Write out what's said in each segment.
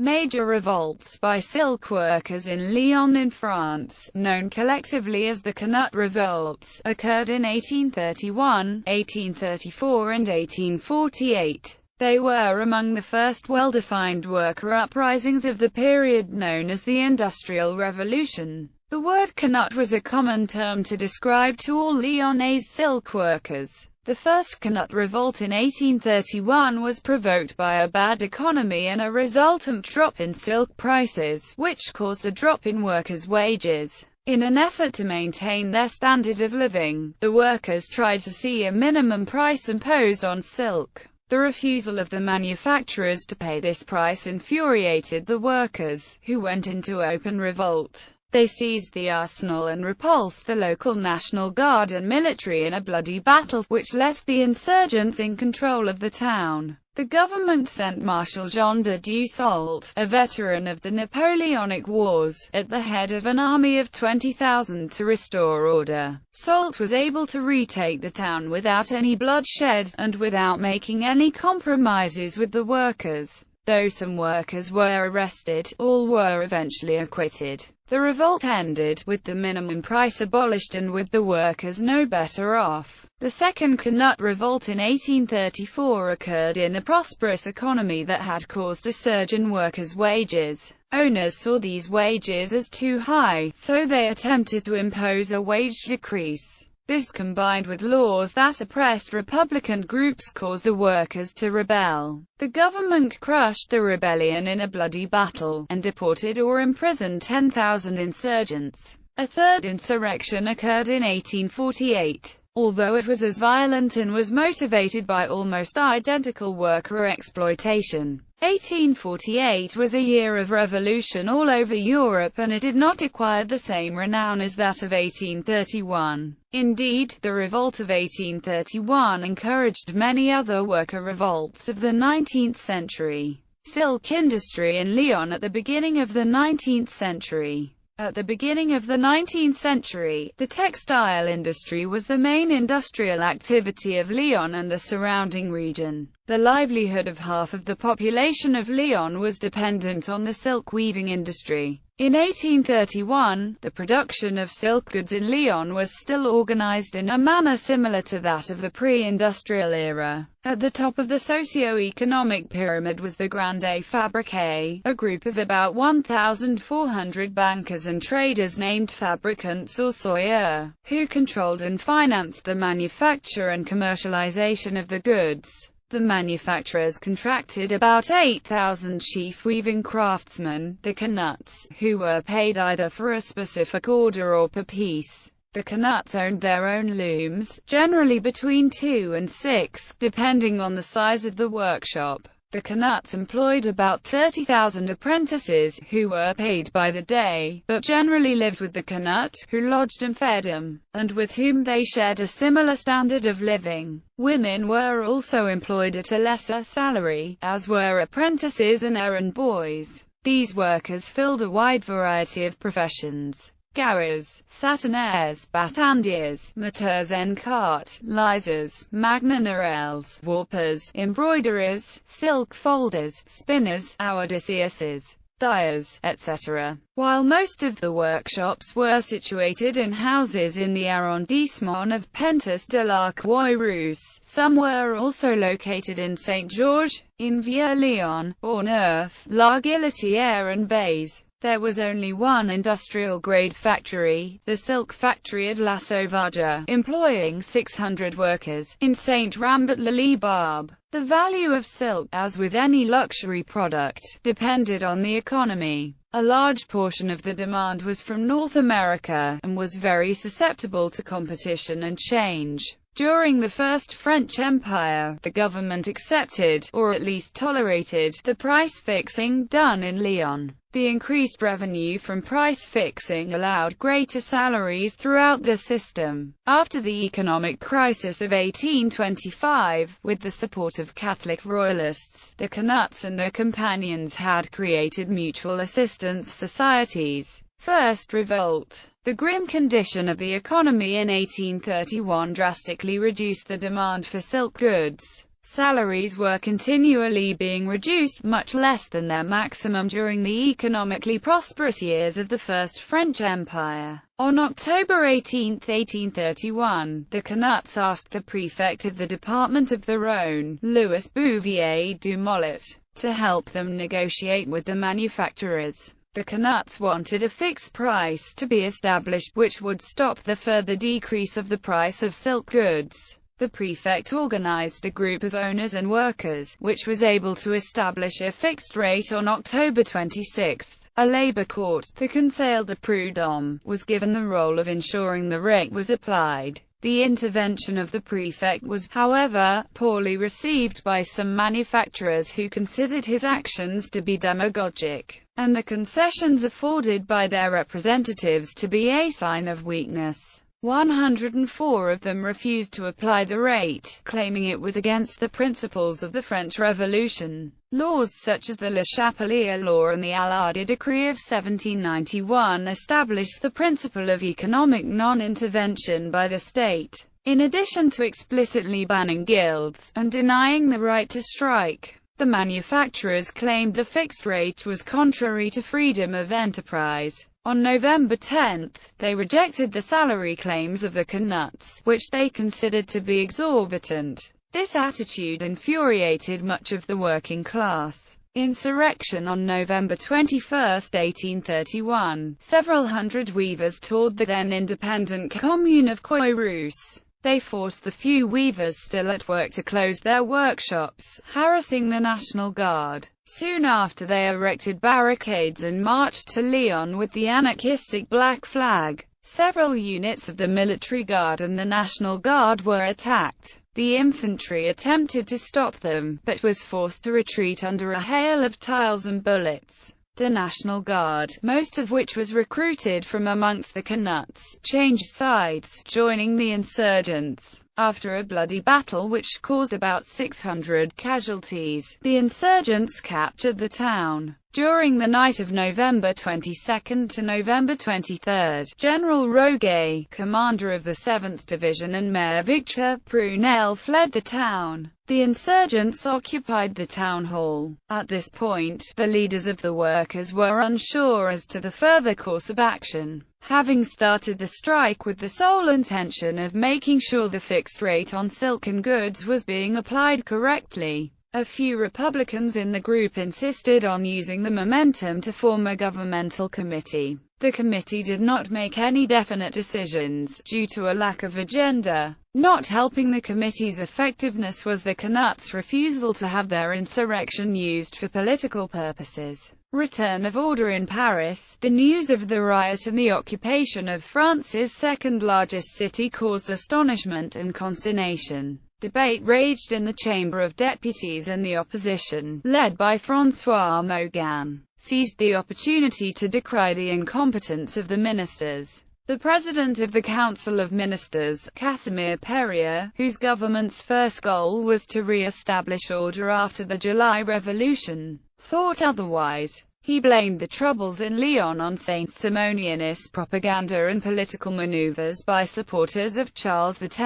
Major revolts by silk workers in Lyon in France, known collectively as the Canut revolts, occurred in 1831, 1834 and 1848. They were among the first well-defined worker uprisings of the period known as the Industrial Revolution. The word Canut was a common term to describe to all Lyonnese silk workers. The first Canut revolt in 1831 was provoked by a bad economy and a resultant drop in silk prices, which caused a drop in workers' wages. In an effort to maintain their standard of living, the workers tried to see a minimum price imposed on silk. The refusal of the manufacturers to pay this price infuriated the workers, who went into open revolt. They seized the arsenal and repulsed the local National Guard and military in a bloody battle, which left the insurgents in control of the town. The government sent Marshal Jean de Dussault, a veteran of the Napoleonic Wars, at the head of an army of 20,000 to restore order. Soult was able to retake the town without any bloodshed, and without making any compromises with the workers. Though some workers were arrested, all were eventually acquitted. The revolt ended, with the minimum price abolished and with the workers no better off. The second Canut revolt in 1834 occurred in a prosperous economy that had caused a surge in workers' wages. Owners saw these wages as too high, so they attempted to impose a wage decrease. This, combined with laws that oppressed Republican groups, caused the workers to rebel. The government crushed the rebellion in a bloody battle, and deported or imprisoned 10,000 insurgents. A third insurrection occurred in 1848. Although it was as violent and was motivated by almost identical worker exploitation. 1848 was a year of revolution all over Europe, and it did not acquire the same renown as that of 1831. Indeed, the revolt of 1831 encouraged many other worker revolts of the 19th century. Silk industry in Lyon at the beginning of the 19th century. At the beginning of the 19th century, the textile industry was the main industrial activity of Lyon and the surrounding region. The livelihood of half of the population of Lyon was dependent on the silk weaving industry. In 1831, the production of silk goods in Lyon was still organized in a manner similar to that of the pre-industrial era. At the top of the socio-economic pyramid was the Grande Fabrique, a group of about 1,400 bankers and traders named fabricants or soyeurs, who controlled and financed the manufacture and commercialization of the goods. The manufacturers contracted about 8,000 chief weaving craftsmen, the Canuts, who were paid either for a specific order or per piece. The Canuts owned their own looms, generally between 2 and 6, depending on the size of the workshop. The Canuts employed about 30,000 apprentices, who were paid by the day, but generally lived with the Canut, who lodged and fed them, and with whom they shared a similar standard of living. Women were also employed at a lesser salary, as were apprentices and errand boys. These workers filled a wide variety of professions. Garers, satinaires, batandiers, metteurs en carte, lisers, magnanerelles, warpers, embroiderers, silk folders, spinners, ouadiseuses, dyers, etc. While most of the workshops were situated in houses in the arrondissement of Pentas de la Croix-Rousse, some were also located in Saint-Georges, in Vieux-Lyon, Bourgneuf, La Guillotière and Baise. There was only one industrial-grade factory, the silk factory of La Sauvage, employing 600 workers, in Saint-Rambert-le-Barbe. The value of silk, as with any luxury product, depended on the economy. A large portion of the demand was from North America, and was very susceptible to competition and change. During the First French Empire, the government accepted, or at least tolerated, the price fixing done in Lyon. The increased revenue from price fixing allowed greater salaries throughout the system. After the economic crisis of 1825, with the support of Catholic royalists, the Canuts and their companions had created mutual assistance societies. First revolt. The grim condition of the economy in 1831 drastically reduced the demand for silk goods. Salaries were continually being reduced, much less than their maximum during the economically prosperous years of the First French Empire. On October 18, 1831, the Canuts asked the prefect of the Department of the Rhône, Louis Bouvier du Mollet, to help them negotiate with the manufacturers. The Canuts wanted a fixed price to be established, which would stop the further decrease of the price of silk goods. The prefect organized a group of owners and workers, which was able to establish a fixed rate on October 26. A labor court, the Conseil de Prud'homme, was given the role of ensuring the rate was applied. The intervention of the prefect was, however, poorly received by some manufacturers who considered his actions to be demagogic, and the concessions afforded by their representatives to be a sign of weakness. 104 of them refused to apply the rate, claiming it was against the principles of the French Revolution. Laws such as the Le Chapelier Law and the Alade Decree of 1791 established the principle of economic non-intervention by the state, in addition to explicitly banning guilds, and denying the right to strike. The manufacturers claimed the fixed rate was contrary to freedom of enterprise. On November 10, they rejected the salary claims of the Canuts, which they considered to be exorbitant. This attitude infuriated much of the working class. Insurrection on November 21, 1831. Several hundred weavers toured the then independent commune of Courrousse. They forced the few weavers still at work to close their workshops, harassing the National Guard. Soon after, they erected barricades and marched to Lyon with the anarchistic Black Flag. Several units of the military guard and the National Guard were attacked. The infantry attempted to stop them, but was forced to retreat under a hail of tiles and bullets. The National Guard, most of which was recruited from amongst the Canuts, changed sides, joining the insurgents. After a bloody battle which caused about 600 casualties, the insurgents captured the town. During the night of November 22 to November 23, General Roguet, commander of the 7th Division, and Mayor Victor Prunelle fled the town. The insurgents occupied the town hall. At this point, the leaders of the workers were unsure as to the further course of action, having started the strike with the sole intention of making sure the fixed rate on silken goods was being applied correctly. A few Republicans in the group insisted on using the momentum to form a governmental committee. The committee did not make any definite decisions, due to a lack of agenda. Not helping the committee's effectiveness was the Canuts' refusal to have their insurrection used for political purposes. Return of order in Paris. The news of the riot and the occupation of France's second-largest city caused astonishment and consternation. Debate raged in the Chamber of Deputies, and the opposition, led by François Mogan, seized the opportunity to decry the incompetence of the ministers. The president of the Council of Ministers, Casimir Perier, whose government's first goal was to re-establish order after the July Revolution, thought otherwise. He blamed the troubles in Lyon on Saint-Simonionist propaganda and political maneuvers by supporters of Charles X.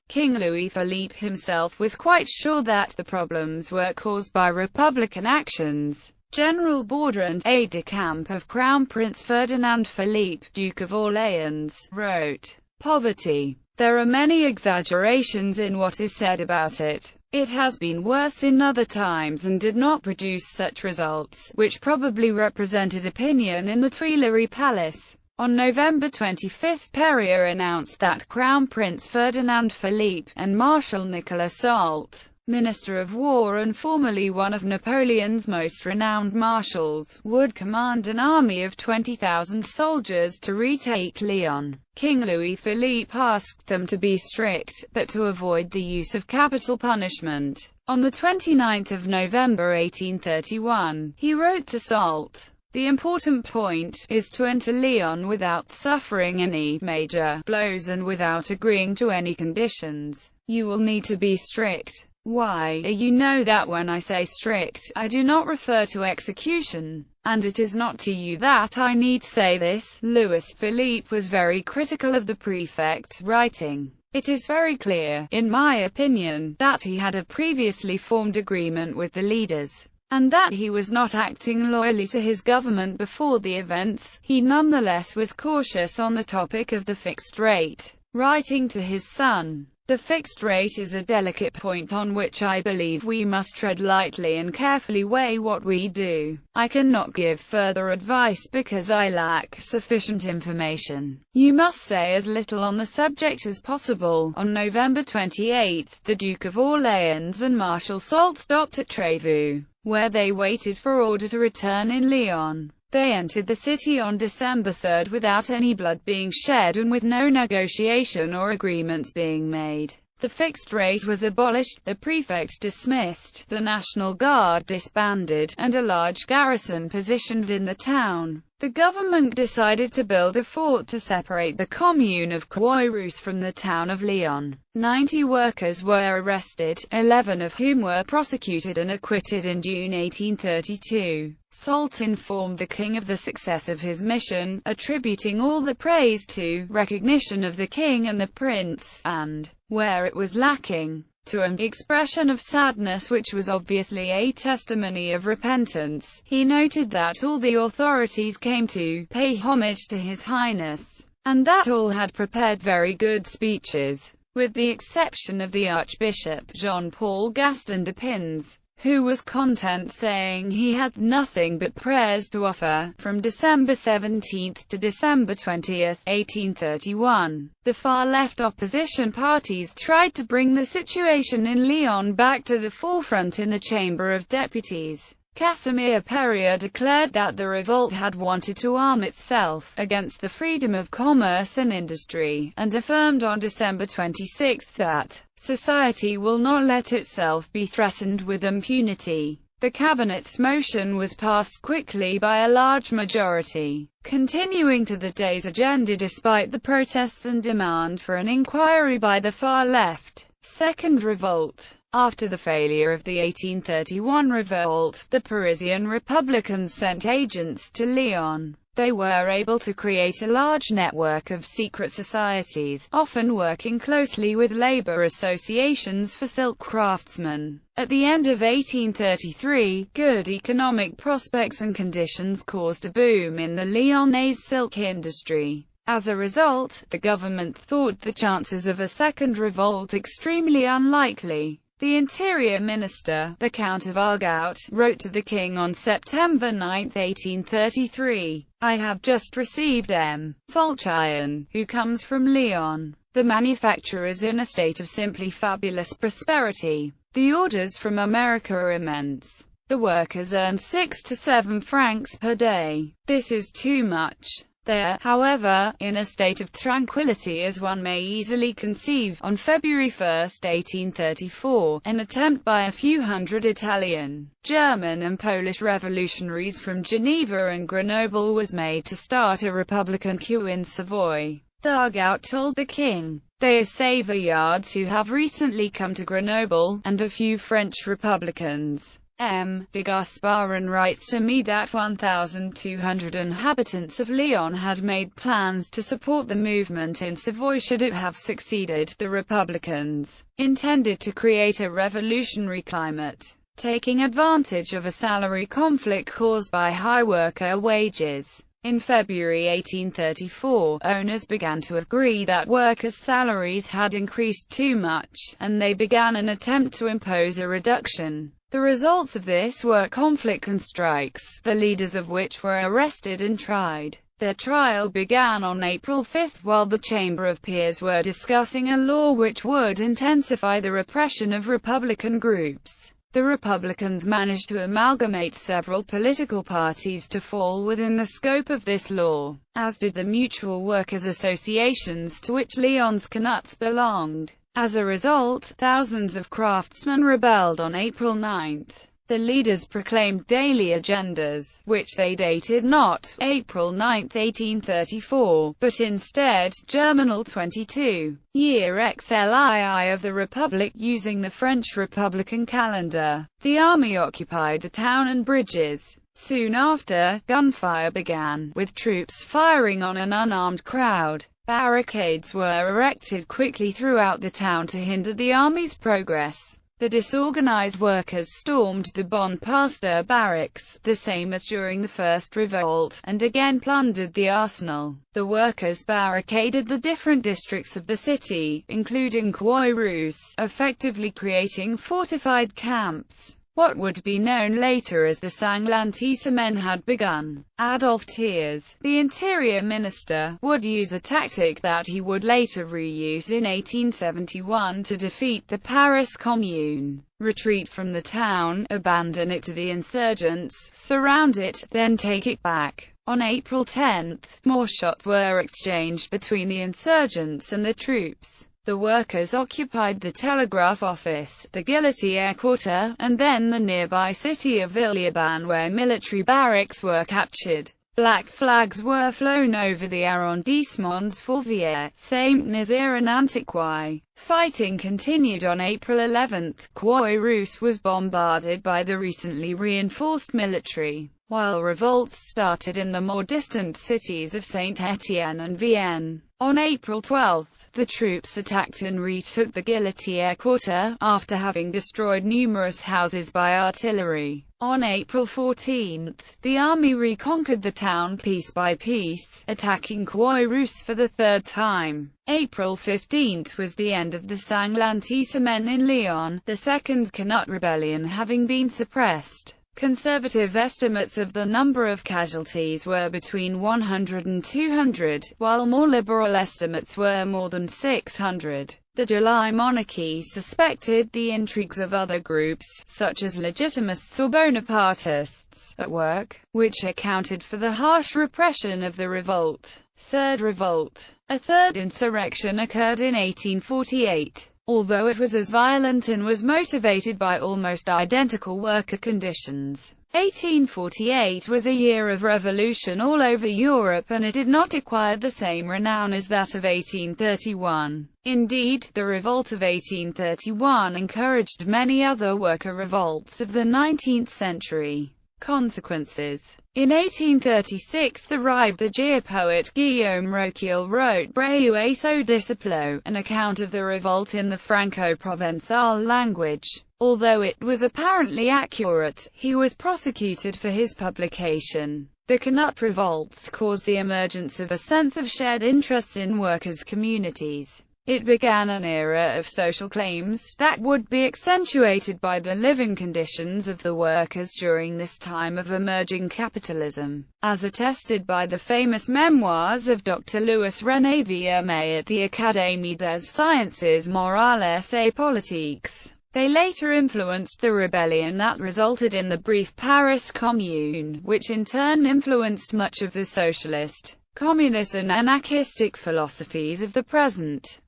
King Louis-Philippe himself was quite sure that the problems were caused by Republican actions. General Baudrand, aide-de-camp of Crown Prince Ferdinand Philippe, Duke of Orléans, wrote, "Poverty. There are many exaggerations in what is said about it. It has been worse in other times and did not produce such results," which probably represented opinion in the Tuileries Palace. On November 25, Perier announced that Crown Prince Ferdinand Philippe, and Marshal Nicolas Soult, Minister of War and formerly one of Napoleon's most renowned marshals, would command an army of 20,000 soldiers to retake Lyon. King Louis-Philippe asked them to be strict, but to avoid the use of capital punishment. On the 29th of November 1831, he wrote to Soult, "The important point is to enter Lyon without suffering any major blows and without agreeing to any conditions. You will need to be strict. Why, you know that when I say strict, I do not refer to execution. And it is not to you that I need say this." Louis-Philippe was very critical of the prefect, writing, It is very clear, in my opinion, that he had a previously formed agreement with the leaders, and that he was not acting loyally to his government before the events. He nonetheless was cautious on the topic of the fixed rate, writing to his son, "The fixed rate is a delicate point on which I believe we must tread lightly and carefully weigh what we do. I cannot give further advice because I lack sufficient information. You must say as little on the subject as possible." On November 28, the Duke of Orleans and Marshal Soult stopped at Trevoux, where they waited for order to return in Lyon. They entered the city on December 3 without any blood being shed and with no negotiation or agreements being made. The fixed rate was abolished, the prefect dismissed, the National Guard disbanded, and a large garrison positioned in the town. The government decided to build a fort to separate the commune of Croix-Rousse from the town of Lyon. 90 workers were arrested, 11 of whom were prosecuted and acquitted in June 1832. Soult informed the king of the success of his mission, attributing all the praise to recognition of the king and the prince, and, where it was lacking, to an expression of sadness which was obviously a testimony of repentance. He noted that all the authorities came to pay homage to His Highness, and that all had prepared very good speeches, with the exception of the Archbishop Jean-Paul Gaston de Pins, who was content, saying he had nothing but prayers to offer. From December 17 to December 20, 1831, the far-left opposition parties tried to bring the situation in Lyon back to the forefront in the Chamber of Deputies. Casimir Perier declared that the revolt had wanted to arm itself against the freedom of commerce and industry, and affirmed on December 26 that society will not let itself be threatened with impunity. The cabinet's motion was passed quickly by a large majority, continuing to the day's agenda despite the protests and demand for an inquiry by the far left. Second revolt. After the failure of the 1831 revolt, the Parisian Republicans sent agents to Lyon. They were able to create a large network of secret societies, often working closely with labor associations for silk craftsmen. At the end of 1833, good economic prospects and conditions caused a boom in the Lyonnese silk industry. As a result, the government thought the chances of a second revolt extremely unlikely. The Interior Minister, the Count of Argout, wrote to the king on September 9, 1833, "I have just received M. Fulchion, who comes from Lyon. The manufacturer is in a state of simply fabulous prosperity. The orders from America are immense. The workers earn 6 to 7 francs per day. This is too much. They are, however, in a state of tranquility as one may easily conceive." On February 1, 1834, an attempt by a few hundred Italian, German and Polish revolutionaries from Geneva and Grenoble was made to start a republican coup in Savoy. Argout told the king, "They are Savoyards who have recently come to Grenoble, and a few French republicans." M. de Gasparin writes to me that 1,200 inhabitants of Lyon had made plans to support the movement in Savoy should it have succeeded. The Republicans intended to create a revolutionary climate, taking advantage of a salary conflict caused by high worker wages. In February 1834, owners began to agree that workers' salaries had increased too much, and they began an attempt to impose a reduction. The results of this were conflict and strikes, the leaders of which were arrested and tried. Their trial began on April 5 while the Chamber of Peers were discussing a law which would intensify the repression of Republican groups. The Republicans managed to amalgamate several political parties to fall within the scope of this law, as did the mutual workers' associations to which Lyon's Canuts belonged. As a result, thousands of craftsmen rebelled on April 9. The leaders proclaimed daily agendas, which they dated not April 9, 1834, but instead, Germinal 22, year XLII of the Republic using the French Republican calendar. The army occupied the town and bridges. Soon after, gunfire began, with troops firing on an unarmed crowd. Barricades were erected quickly throughout the town to hinder the army's progress. The disorganized workers stormed the Bonpastor barracks, the same as during the first revolt, and again plundered the arsenal. The workers barricaded the different districts of the city, including Croix-Rousse, effectively creating fortified camps. What would be known later as the Sanglantissement had begun. Adolphe Thiers, the interior minister, would use a tactic that he would later reuse in 1871 to defeat the Paris Commune. Retreat from the town, abandon it to the insurgents, surround it, then take it back. On April 10, more shots were exchanged between the insurgents and the troops. The workers occupied the telegraph office, the Guilletier Quarter, and then the nearby city of Villeurbanne, where military barracks were captured. Black flags were flown over the arrondissements Fourvière, Saint-Nazaire and Antiquois. Fighting continued on April 11. Croix-Rousse was bombarded by the recently reinforced military, while revolts started in the more distant cities of Saint-Étienne and Vienne. On April 12, the troops attacked and retook the Guilletier Quarter, after having destroyed numerous houses by artillery. On April 14, the army reconquered the town piece by piece, attacking Croix-Rousse for the third time. April 15 was the end of the Sanglantissement in Lyon, the second Canut rebellion having been suppressed. Conservative estimates of the number of casualties were between 100 and 200, while more liberal estimates were more than 600. The July monarchy suspected the intrigues of other groups, such as Legitimists or Bonapartists, at work, which accounted for the harsh repression of the revolt. Third Revolt. A third insurrection occurred in 1848. Although it was as violent and was motivated by almost identical worker conditions. 1848 was a year of revolution all over Europe, and it did not acquire the same renown as that of 1831. Indeed, the revolt of 1831 encouraged many other worker revolts of the 19th century. Consequences. In 1836 the Rive-de-Gier poet Guillaume Roquille wrote Breuer so disciplo, an account of the revolt in the Franco-Provençal language. Although it was apparently accurate, he was prosecuted for his publication. The Canut revolts caused the emergence of a sense of shared interests in workers' communities. It began an era of social claims that would be accentuated by the living conditions of the workers during this time of emerging capitalism, as attested by the famous memoirs of Dr. Louis René Villermé at the Académie des Sciences Morales et Politiques. They later influenced the rebellion that resulted in the brief Paris Commune, which in turn influenced much of the socialist, communist and anarchistic philosophies of the present.